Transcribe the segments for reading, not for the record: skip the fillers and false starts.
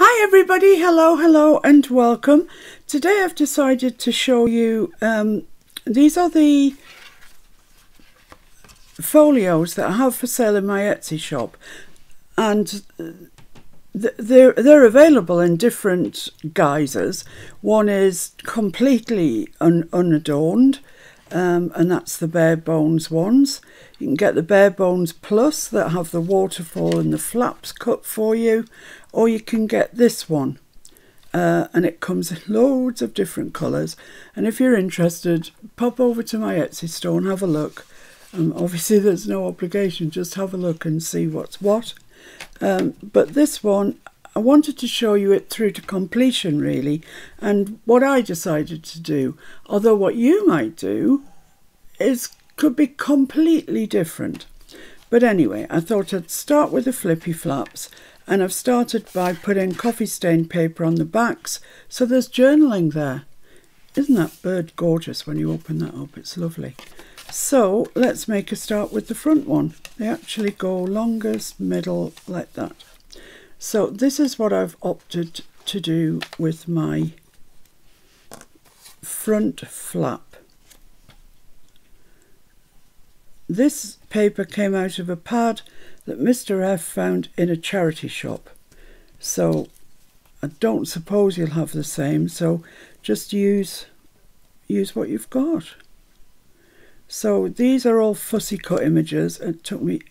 Hi everybody, hello and welcome. Today I've decided to show you, these are the folios that I have for sale in my Etsy shop, and they're available in different guises. One is completely unadorned, and that's the bare bones ones. You can get the bare bones plus that have the waterfall and the flaps cut for you, or you can get this one, and it comes in loads of different colours. And if you're interested, pop over to my Etsy store and have a look. Obviously there's no obligation, just have a look and see what's what. But this one, I wanted to show you it through to completion really, and what I decided to do, although what you might do could be completely different. But anyway, I thought I'd start with the flippy flaps, and I've started by putting coffee stained paper on the backs, so there's journaling there. Isn't that bird gorgeous when you open that up? It's lovely. So let's make a start with the front one. They actually go longest, middle, like that. So this is what I've opted to do with my front flap. This paper came out of a pad that Mr. F found in a charity shop. So I don't suppose you'll have the same, so just use what you've got. So these are all fussy cut images. It took me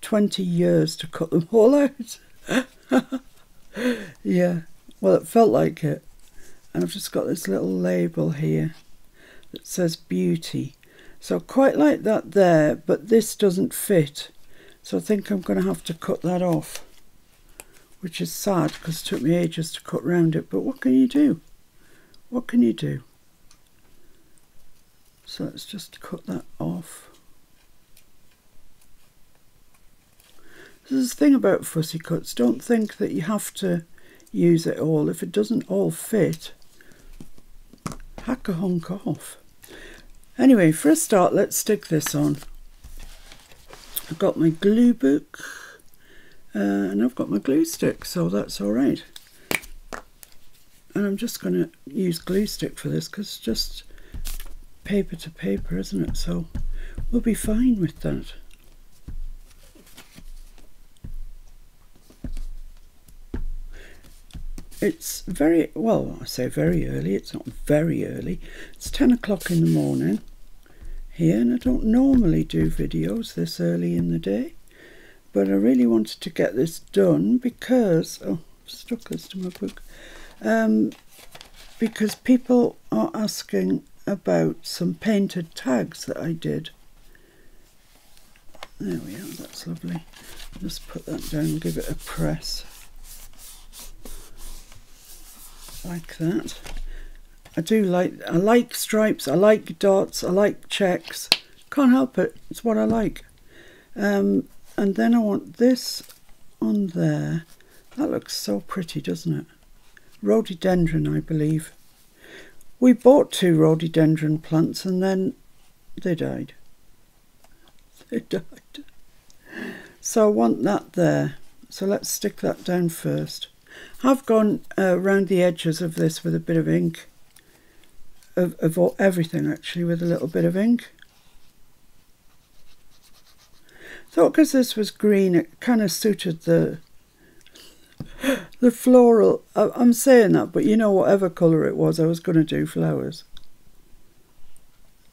20 years to cut them all out. Yeah, well, it felt like it. And I've just got this little label here that says beauty. So quite like that there, but this doesn't fit. So I think I'm going to have to cut that off, which is sad because it took me ages to cut round it. But what can you do? What can you do? So let's just cut that off. This is the thing about fussy cuts. Don't think that you have to use it all. If it doesn't all fit, hack a hunk off. Anyway, for a start, let's stick this on. I've got my glue book and I've got my glue stick, so that's all right. And I'm just going to use glue stick for this because it's just paper to paper, isn't it? So we'll be fine with that. It's very, well, I say very early, it's not very early. It's 10 o'clock in the morning here, and I don't normally do videos this early in the day, but I really wanted to get this done because, oh, I've stuck this to my book, because people are asking about some painted tags that I did. There we are, that's lovely. Just put that down and give it a press. Like that. I like stripes, I like dots, I like checks. Can't help it, it's what I like. And then I want this on there. That looks so pretty, doesn't it? Rhododendron, I believe. We bought 2 rhododendron plants and then they died. They died. So I want that there. So let's stick that down first. I've gone around the edges of this with a bit of ink, of everything actually, with a little bit of ink. Thought because this was green it kind of suited the floral. I'm saying that, but you know, whatever colour it was, I was going to do flowers.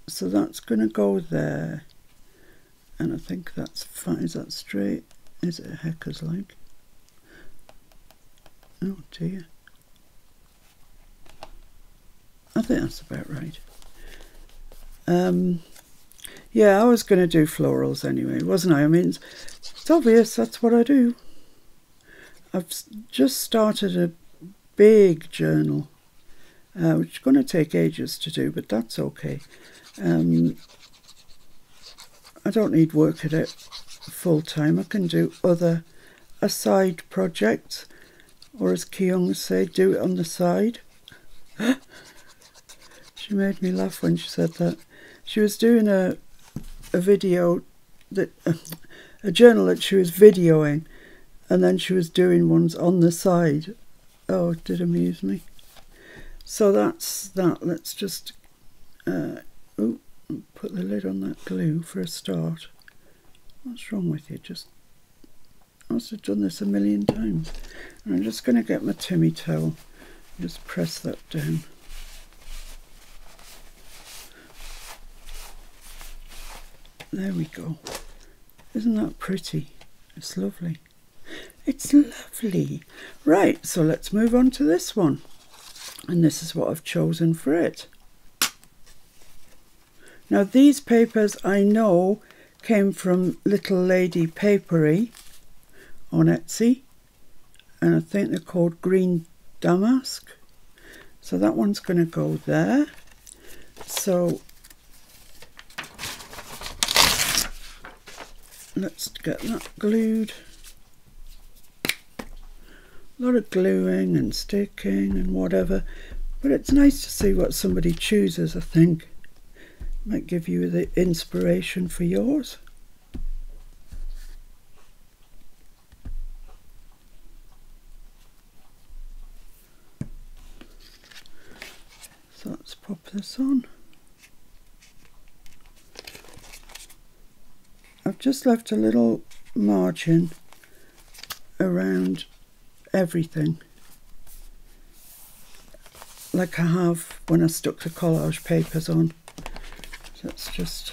So that's going to go there, and I think that's fine. Is that straight? Is it a hecker's like? Oh dear. I think that's about right. Yeah, I was going to do florals anyway, wasn't I? I mean, it's obvious, that's what I do. I've just started a big journal, which is going to take ages to do, but that's okay. I don't need work at it full time. I can do other aside projects. Or as Kyung say, do it on the side. She made me laugh when she said that. She was doing a video, that a journal that she was videoing, and then she was doing ones on the side. Oh, it did amuse me. So that's that. Let's just put the lid on that glue for a start. What's wrong with you? I must have done this a million times. And I'm just going to get my Timmy towel. Just press that down. There we go. Isn't that pretty? It's lovely. It's lovely. Right, so let's move on to this one. And this is what I've chosen for it. Now these papers I know came from Little Lady Papery on Etsy. And I think they're called Green Damask. So that one's going to go there. So let's get that glued. A lot of gluing and sticking and whatever, but it's nice to see what somebody chooses. I think might give you the inspiration for yours. So let's pop this on. I've just left a little margin around everything, like I have when I stuck the collage papers on. So let's just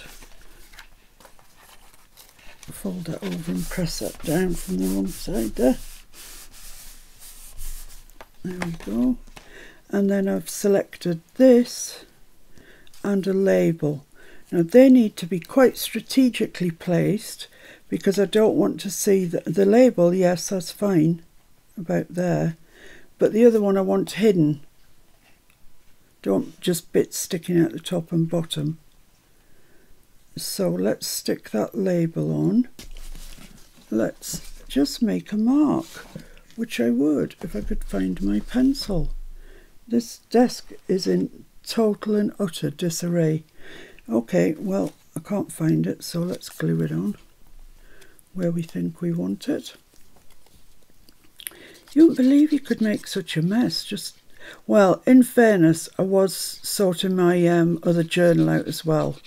fold that over and press that down from the wrong side there. There we go. And then I've selected this and a label. Now they need to be quite strategically placed because I don't want to see the label. Yes, that's fine about there, but the other one I want hidden. Don't just bits sticking out the top and bottom. So let's stick that label on. Let's just make a mark, which I would if I could find my pencil. This desk is in total and utter disarray. Okay, well, I can't find it, so let's glue it on where we think we want it. You wouldn't believe you could make such a mess. Well, in fairness, I was sorting my other journal out as well,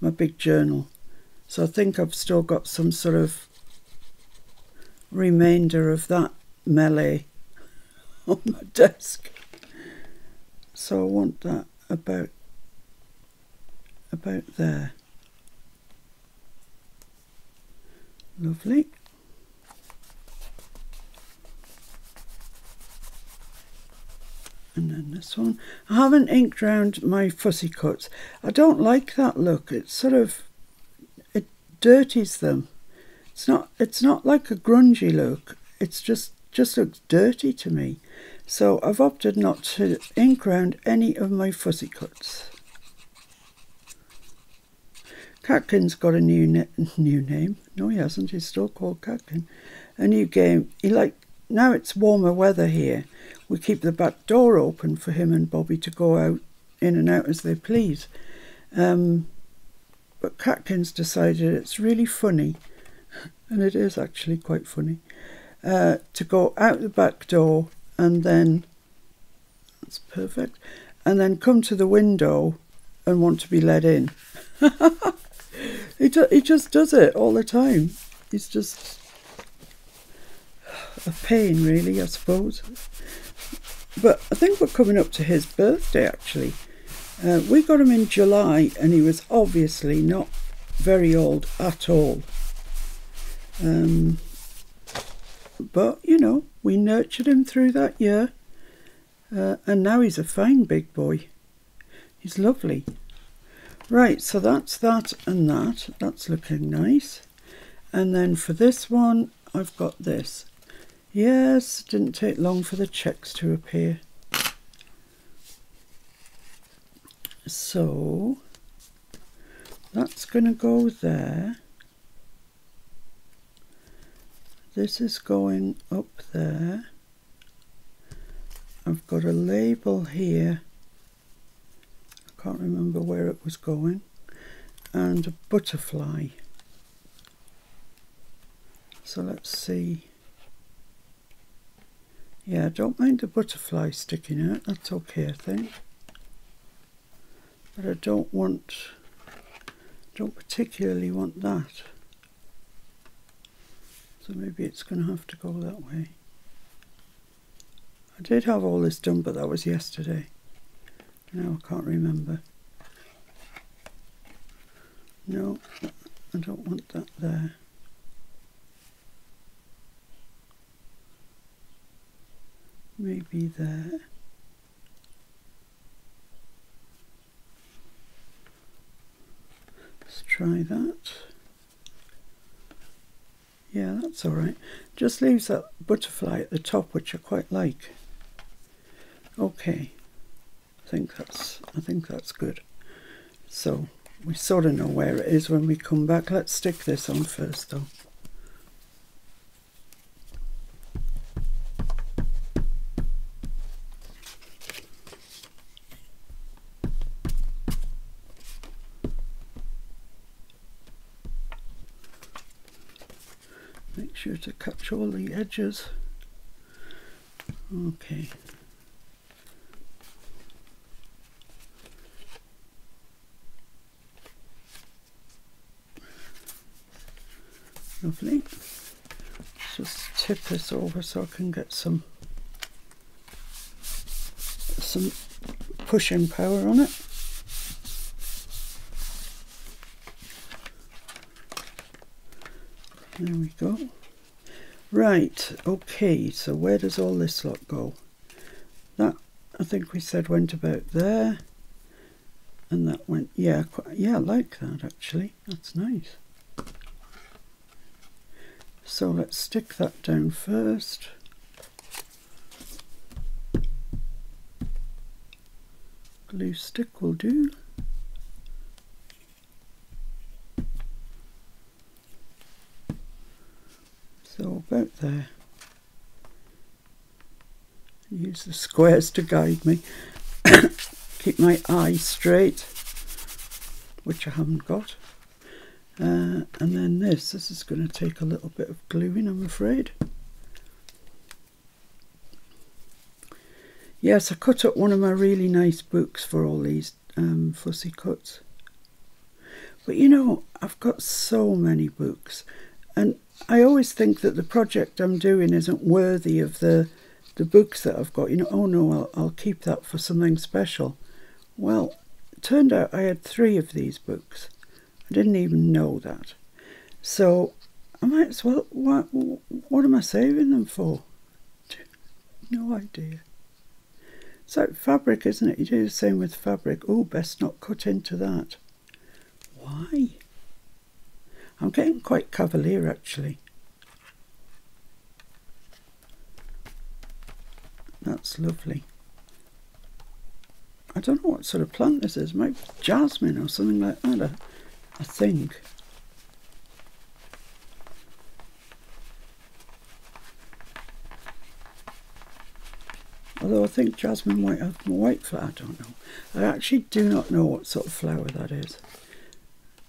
my big journal. So I think I've still got some sort of remainder of that melee on my desk. So I want that about there. Lovely. And then this one. I haven't inked round my fussy cuts. I don't like that look. It's sort of, it dirties them. It's not like a grungy look. It's just looks dirty to me. So I've opted not to ink round any of my fussy cuts. Catkin's got a new name. No, he hasn't. He's still called Catkin. A new game. Now it's warmer weather here. We keep the back door open for him and Bobby to go out in and out as they please. But Catkin's decided it's really funny, and it is actually quite funny, to go out the back door and then, that's perfect, and then come to the window and want to be let in. He just does it all the time. He's just a pain, really, I suppose. But I think we're coming up to his birthday, actually. We got him in July, and he was obviously not very old at all. But, you know, we nurtured him through that year. And now he's a fine big boy. He's lovely. Right, so that's that and that. That's looking nice. And then for this one, I've got this. Yes, didn't take long for the checks to appear. So that's going to go there. This is going up there. I've got a label here. I can't remember where it was going. And a butterfly. So let's see. Yeah, I don't mind the butterfly sticking out, that's okay I think. But I don't particularly want that. So maybe it's going to have to go that way. I did have all this done, but that was yesterday. Now I can't remember. No, I don't want that there. Maybe there. Let's try that. Yeah, that's all right. Just leaves that butterfly at the top, which I quite like. Okay, I think that's good. So we sort of know where it is when we come back. Let's stick this on first, though. Make sure to catch all the edges. Okay. Lovely. Just tip this over so I can get some pushing power on it. There we go. Right, okay, so where does all this lot go? That, I think we said, went about there. And that went, yeah, I like that actually. That's nice. So let's stick that down first. Glue stick will do. So about there. Use the squares to guide me. Keep my eye straight, which I haven't got. And then this is going to take a little bit of gluing, I'm afraid. Yes, I cut up one of my really nice books for all these fussy cuts. But you know, I've got so many books, and I always think that the project I'm doing isn't worthy of the books that I've got. You know, oh no, I'll keep that for something special. Well, it turned out I had 3 of these books. I didn't even know that. So I might as well, what am I saving them for? No idea. It's like fabric, isn't it? You do the same with fabric. Oh, best not cut into that. Why? I'm getting quite cavalier actually. That's lovely. I don't know what sort of plant this is. It might be jasmine or something like that, I think. Although I think jasmine might have more white flower, I don't know. I actually do not know what sort of flower that is.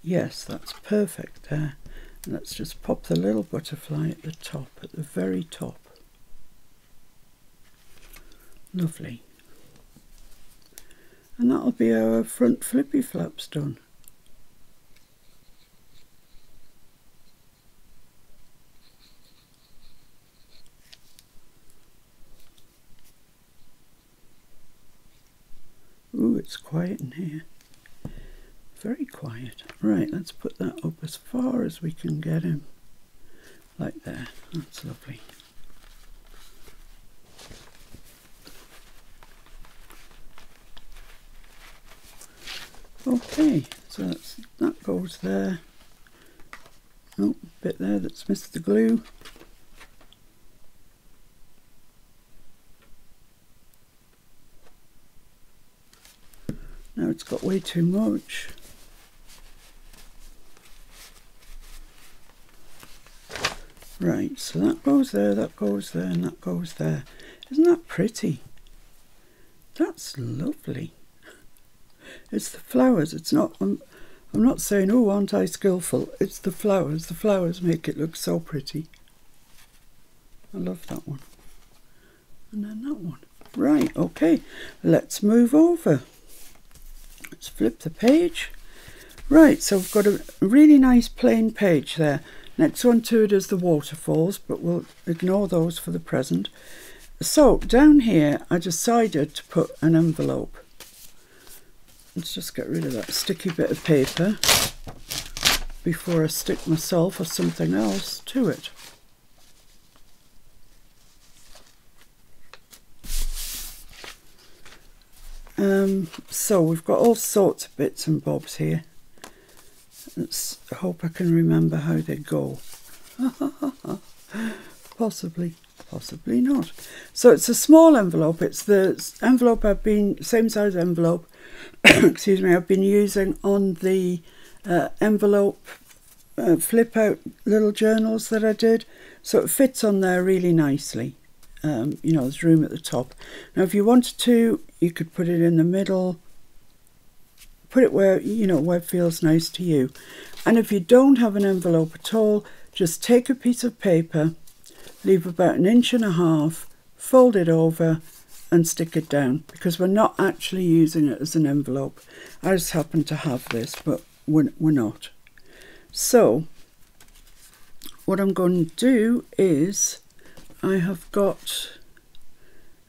Yes, that's perfect there. And let's just pop the little butterfly at the top, at the very top. Lovely. And that'll be our front flippy flaps done. Ooh, it's quiet in here. Very quiet. Right, let's put that up as far as we can get him. Like there. That's lovely. Okay, so that goes there. Oh, bit there that's missed the glue. Now it's got way too much. Right, so that goes there, and that goes there. Isn't that pretty? That's lovely. It's the flowers. It's not. I'm not saying, oh, aren't I skillful? It's the flowers. The flowers make it look so pretty. I love that one. and then that one. Right, okay, let's move over. Let's flip the page. Right, so we've got a really nice plain page there. Next one to it is the waterfalls, but we'll ignore those for the present. So down here I decided to put an envelope. Let's just get rid of that sticky bit of paper before I stick myself or something else to it. So we've got all sorts of bits and bobs here. Let's hope I can remember how they go. Possibly not. So it's a small envelope. It's the envelope same size envelope, excuse me, I've been using on the envelope flip out little journals that I did. So it fits on there really nicely. You know, there's room at the top. Now if you wanted to, you could put it in the middle, put it where, you know, where it feels nice to you. And if you don't have an envelope at all, just take a piece of paper, leave about 1.5 inches, fold it over and stick it down, because we're not actually using it as an envelope. I just happen to have this, but we're not. So what I'm going to do is, I have got,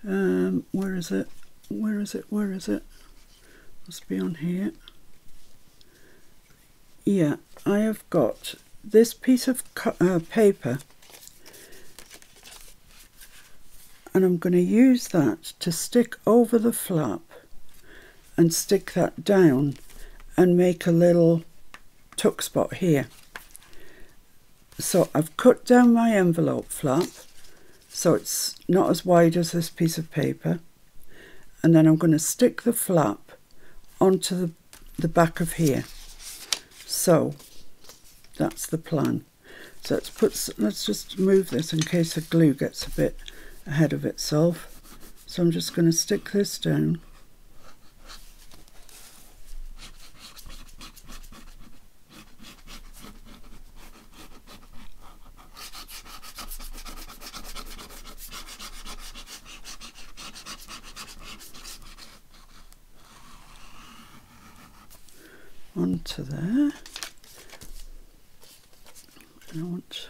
where is it? Must be on here. Yeah, I have got this piece of paper, and I'm going to use that to stick over the flap and stick that down and make a little tuck spot here. So I've cut down my envelope flap so it's not as wide as this piece of paper, and then I'm going to stick the flap onto the back of here. So that's the plan. So let's just move this in case the glue gets a bit ahead of itself. So I'm just going to stick this down. Onto there, and I want to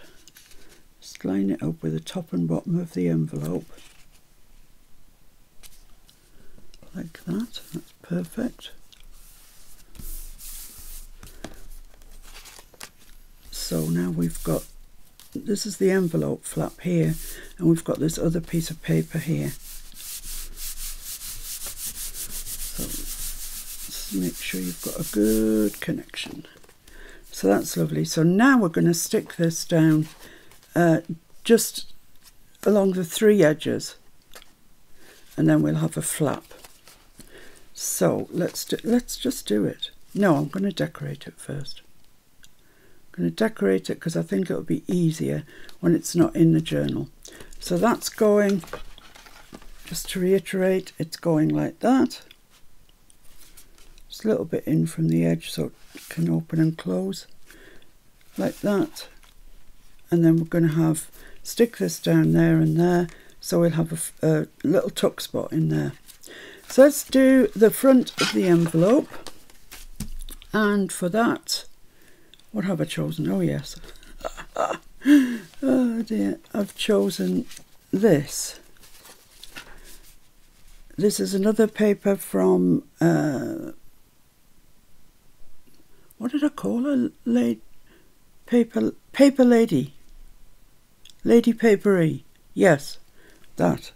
just line it up with the top and bottom of the envelope like that. That's perfect. So now we've got, this is the envelope flap here, and we've got this other piece of paper here. Make sure you've got a good connection. So that's lovely. So now we're going to stick this down just along the 3 edges, and then we'll have a flap. So let's just do it. No, I'm going to decorate it first. I'm going to decorate it because I think it'll be easier when it's not in the journal. So that's going, just to reiterate, it's going like that. Just a little bit in from the edge so it can open and close like that, and then we're going to stick this down there and there, so we'll have a little tuck spot in there. So let's do the front of the envelope, and for that, what have I chosen? Oh yes, oh dear, I've chosen this. This is another paper from what did I call her? Paper Lady. Lady Papery. Yes, that.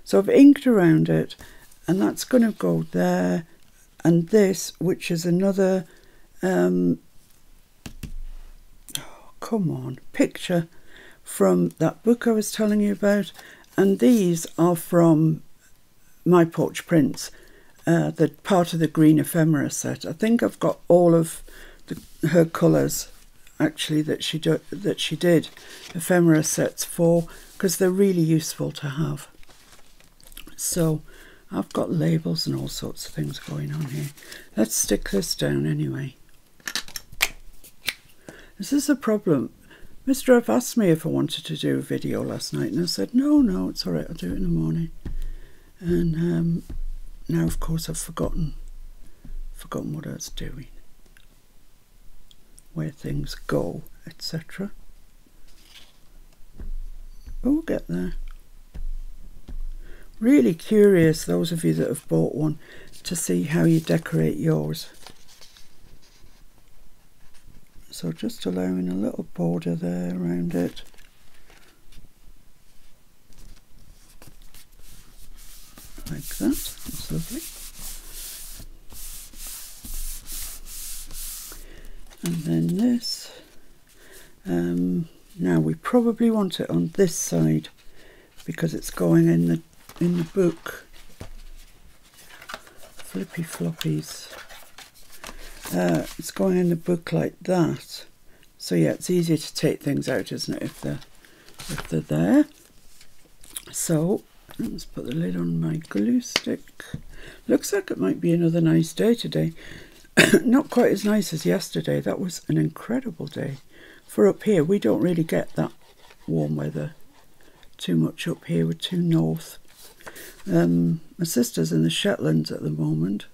So I've inked around it, and that's going to go there. And this, which is another, oh, come on, picture from that book I was telling you about. And these are from My Porch Prints, the part of the green ephemera set. I think I've got all of her colours actually that she did ephemera sets for, because they're really useful to have. So I've got labels and all sorts of things going on here. Let's stick this down anyway. This is a problem. Mr. F asked me if I wanted to do a video last night, and I said, no, it's all right, I'll do it in the morning. And now, of course, I've forgotten what I was doing, where things go, etc. We'll get there. Really curious, those of you that have bought one, to see how you decorate yours. So just allowing a little border there around it. Like that, that's lovely. And then this. Now we probably want it on this side because it's going in the book. Flippy floppies. It's going in the book like that. So yeah, it's easier to take things out, isn't it, if they're there. So let's put the lid on my glue stick. Looks like it might be another nice day today. Not quite as nice as yesterday. That was an incredible day. For up here, we don't really get that warm weather too much up here. We're too north. My sister's in the Shetlands at the moment,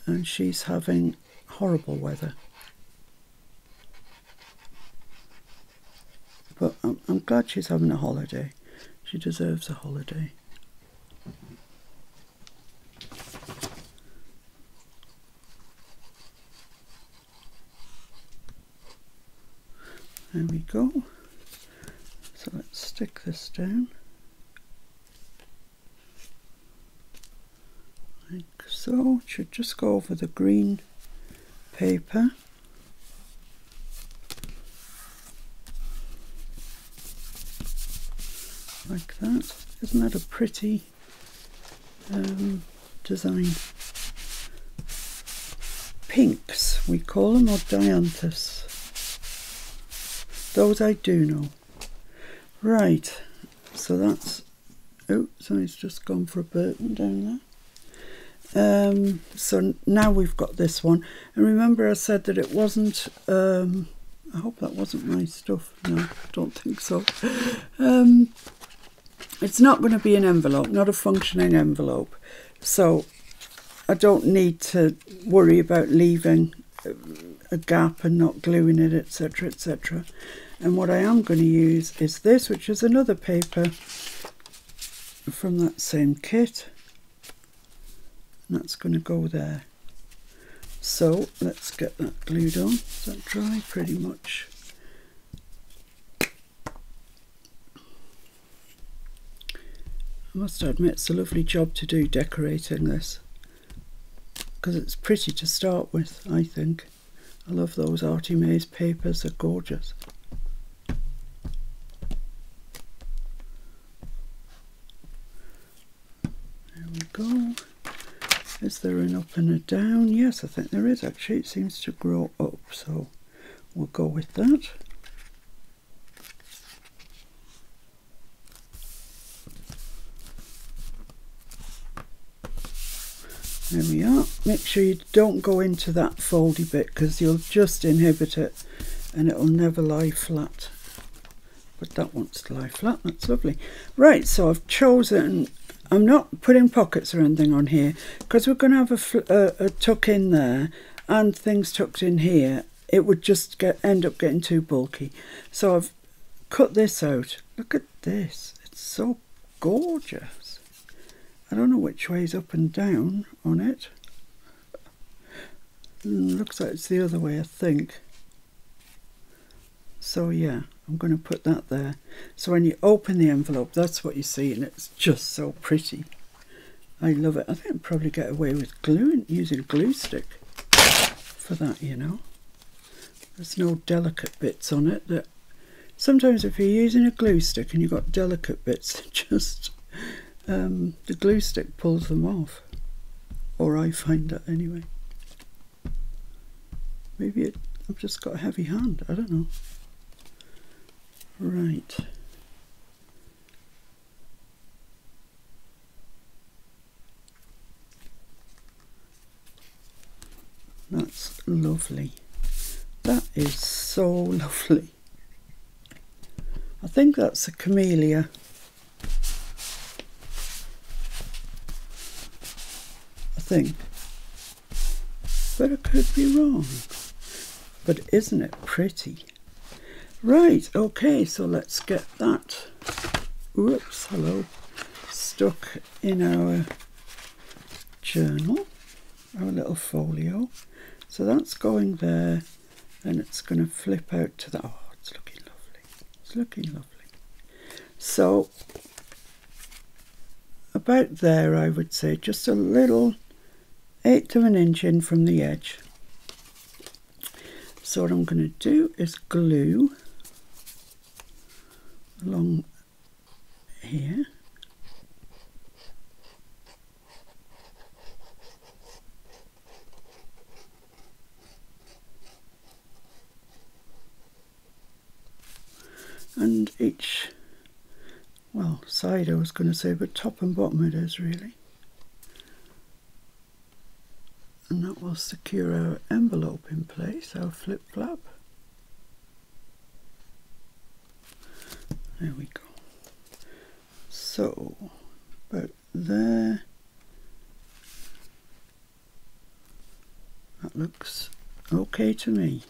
and she's having horrible weather. But I'm glad she's having a holiday. She deserves a holiday. There we go. So let's stick this down. Like so. It should just go over the green paper. Like that. Isn't that a pretty design? Pinks, we call them, or dianthus. Those I do know. Right, so that's... Oh, somebody's just gone for a burden down there. So now we've got this one. And remember I said that it wasn't... I hope that wasn't my stuff. No, I don't think so. It's not going to be an envelope, not a functioning envelope. So I don't need to worry about leaving a gap and not gluing it, etc, etc. And what I am going to use is this, which is another paper from that same kit. And that's going to go there. So let's get that glued on. Is that dry? Pretty much. I must admit, it's a lovely job to do decorating this, because it's pretty to start with, I think. I love those Artie Mays papers, they're gorgeous. There we go. Is there an up and a down? Yes, I think there is actually. It seems to grow up, so we'll go with that. There we are. Make sure you don't go into that foldy bit because you'll just inhibit it and it'll never lie flat. But that wants to lie flat. That's lovely. Right, so I've chosen... I'm not putting pockets or anything on here because we're going to have a tuck in there and things tucked in here. It would just end up getting too bulky. So I've cut this out. Look at this. It's so gorgeous. I don't know which way is up and down on it. Looks like it's the other way, I think. So yeah, I'm going to put that there. So when you open the envelope, that's what you see, and it's just so pretty. I love it. I think I'd probably get away with gluing, using glue stick for that, you know. There's no delicate bits on it. That sometimes if you're using a glue stick and you've got delicate bits, just... the glue stick pulls them off, or I find that anyway. Maybe I've just got a heavy hand, I don't know. Right. That's lovely. That is so lovely. I think that's a camellia. I think. But I could be wrong. But isn't it pretty? Right, okay, so let's get that, whoops, hello, stuck in our journal, our little folio. So that's going there, and it's going to flip out to the, oh, it's looking lovely. It's looking lovely. So, about there, I would say, just a little 1/8 of an inch in from the edge. So what I'm going to do is glue along here. And each, well, side I was going to say, but top and bottom it is really. And that will secure our envelope in place, our flip flap. There we go. So, about there. That looks okay to me.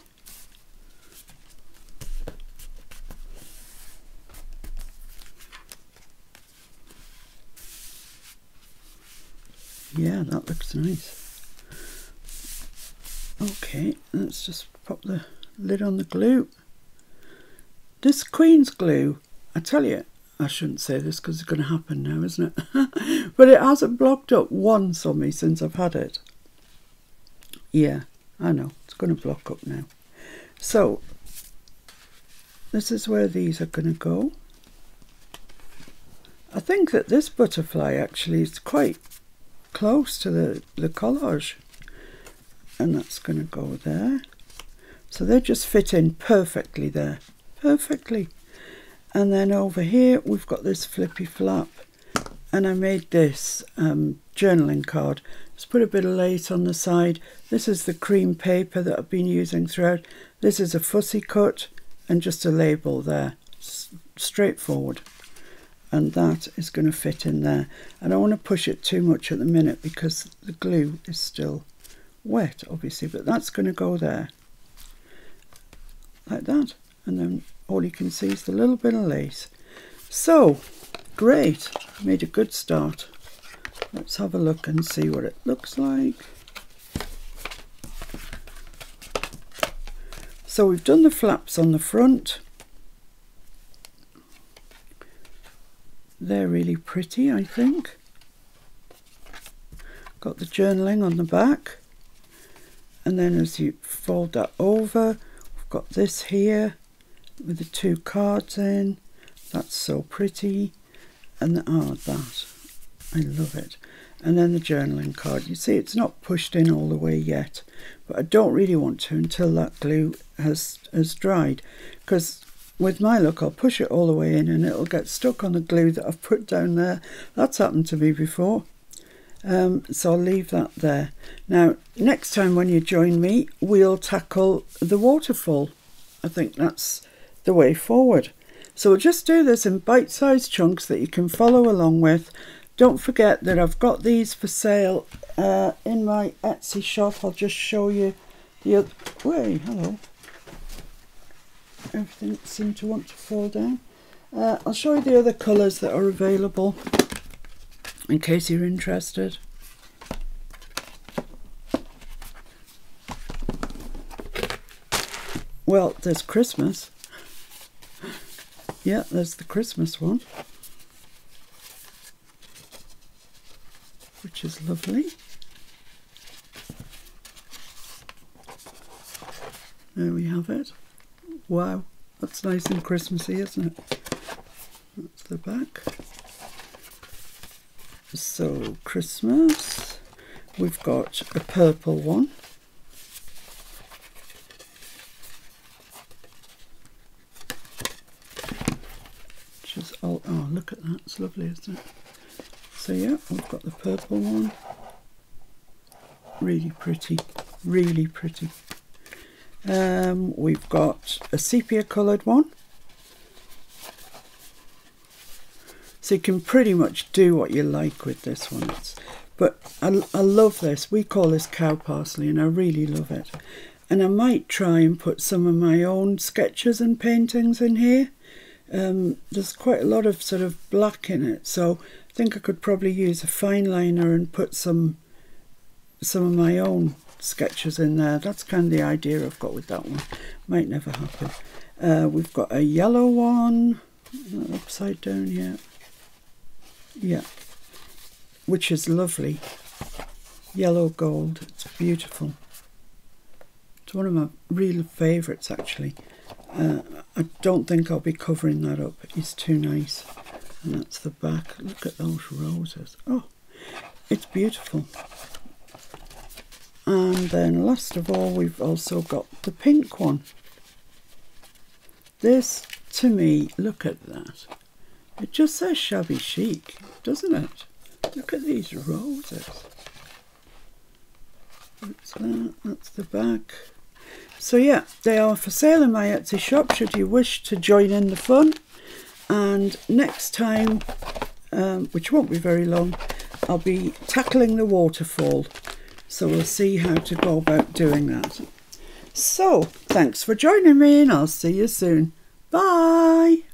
Yeah, that looks nice. Okay, let's just pop the lid on the glue. This Queen's glue, I tell you, I shouldn't say this because it's going to happen now, isn't it? But it hasn't blocked up once on me since I've had it. Yeah, I know, it's going to block up now. So, this is where these are going to go. I think that this butterfly actually is quite close to the collage. And that's going to go there. So they just fit in perfectly there. Perfectly. And then over here we've got this flippy flap. And I made this journaling card. Just put a bit of lace on the side. This is the cream paper that I've been using throughout. This is a fussy cut and just a label there. Straightforward. And that is going to fit in there. I don't want to push it too much at the minute because the glue is still wet, obviously, but that's going to go there like that, and then all you can see is the little bit of lace. So great, made a good start. Let's have a look and see what it looks like. So we've done the flaps on the front. They're really pretty, I think. Got the journaling on the back. And then as you fold that over, we've got this here with the 2 cards in. That's so pretty. And that, I love it. And then the journaling card. You see, it's not pushed in all the way yet, but I don't really want to until that glue has dried. Because with my look, I'll push it all the way in and it'll get stuck on the glue that I've put down there. That's happened to me before. So I'll leave that there. Now, next time when you join me, we'll tackle the waterfall. I think that's the way forward. So we'll just do this in bite-sized chunks that you can follow along with. Don't forget that I've got these for sale in my Etsy shop. I'll just show you the other way. Hello. Everything seemed to want to fall down. I'll show you the other colours that are available, in case you're interested. Well, there's Christmas. Yeah, there's the Christmas one, which is lovely. There we have it. Wow, that's nice and Christmassy, isn't it? That's the back. So Christmas, we've got a purple one. Which is oh look at that, it's lovely, isn't it? So yeah, we've got the purple one. Really pretty, really pretty. We've got a sepia coloured one. So you can pretty much do what you like with this one. But I love this. We call this cow parsley, and I really love it. And I might try and put some of my own sketches and paintings in here. There's quite a lot of sort of black in it, so I think I could probably use a fine liner and put some of my own sketches in there. That's kind of the idea I've got with that one. Might never happen. We've got a yellow one, not upside down yet. Yeah, which is lovely. Yellow gold, it's beautiful. It's one of my real favourites actually. I don't think I'll be covering that up. It's too nice. And that's the back. Look at those roses. Oh, it's beautiful. And then last of all, we've also got the pink one. This, to me, look at that. It just says shabby chic, doesn't it? Look at these roses. That's that, that's the back. So yeah, they are for sale in my Etsy shop should you wish to join in the fun. And next time, which won't be very long, I'll be tackling the waterfall. So we'll see how to go about doing that. So, thanks for joining me and I'll see you soon. Bye!